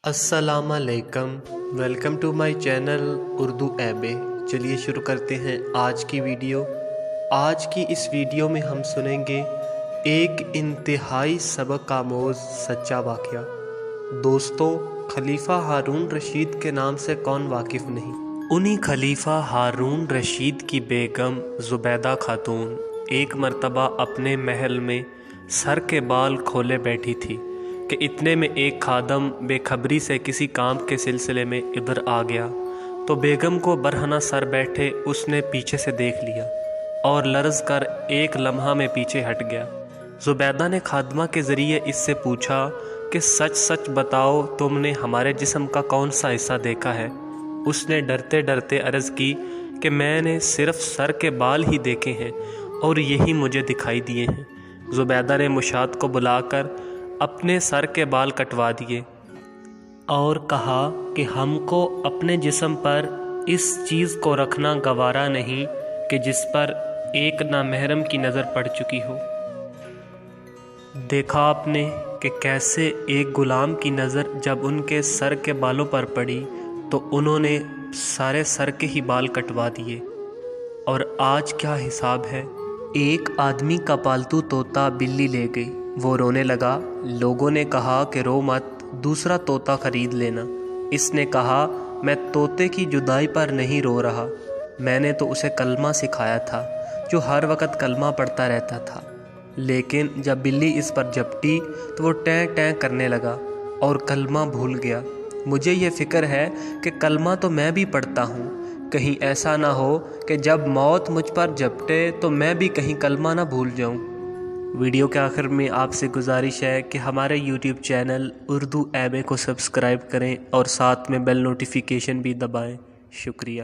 السلام علیکم، welcome to my channel Urdu ایبے۔ چلیے شروع کرتے ہیں آج کی ویڈیو۔ آج کی اس ویڈیو میں ہم سنیں گے ایک انتہائی سبق آموز سچا واقعہ۔ دوستوں، خلیفہ ہارون رشید کے نام سے کون واقف نہیں؟ انہی خلیفہ ہارون رشید کی بیگم زبیدہ خاتون ایک مرتبہ اپنے محل میں سر کے بال کھولے بیٹھی تھی کہ اتنے میں ایک خادم بے خبری سے کسی کام کے سلسلے میں ادھر آ گیا تو بیگم کو برہنہ سر بیٹھے اس نے پیچھے سے دیکھ لیا اور لرز کر ایک لمحہ میں پیچھے ہٹ گیا۔ زبیدہ نے خادمہ کے ذریعے اس سے پوچھا کہ سچ سچ بتاؤ، تم نے ہمارے جسم کا کون سا حصہ دیکھا ہے؟ اس نے ڈرتے ڈرتے عرض کی کہ میں نے صرف سر کے بال ہی دیکھے ہیں اور یہی مجھے دکھائی دیے ہیں۔ زبیدہ نے مشاط کو بلا کر اپنے سر کے بال کٹوا دیے اور کہا کہ ہم کو اپنے جسم پر اس چیز کو رکھنا گوارا نہیں کہ جس پر ایک نامحرم کی نظر پڑ چکی ہو۔ دیکھا آپ نے کہ کیسے ایک غلام کی نظر جب ان کے سر کے بالوں پر پڑی تو انہوں نے سارے سر کے ہی بال کٹوا دیے۔ اور آج کیا حساب ہے؟ ایک آدمی کا پالتو طوطا بلی لے گئی، وہ رونے لگا۔ لوگوں نے کہا کہ رو مت، دوسرا طوطا خرید لینا۔ اس نے کہا میں طوطے کی جدائی پر نہیں رو رہا، میں نے تو اسے کلمہ سکھایا تھا جو ہر وقت کلمہ پڑھتا رہتا تھا۔ لیکن جب بلی اس پر جھپٹی تو وہ ٹیں ٹیں کرنے لگا اور کلمہ بھول گیا۔ مجھے یہ فکر ہے کہ کلمہ تو میں بھی پڑھتا ہوں، کہیں ایسا نہ ہو کہ جب موت مجھ پر جھپٹے تو میں بھی کہیں کلمہ نہ بھول جاؤں۔ ویڈیو کے آخر میں آپ سے گزارش ہے کہ ہمارے یوٹیوب چینل اردو ایبے کو سبسکرائب کریں اور ساتھ میں بیل نوٹیفیکیشن بھی دبائیں۔ شکریہ۔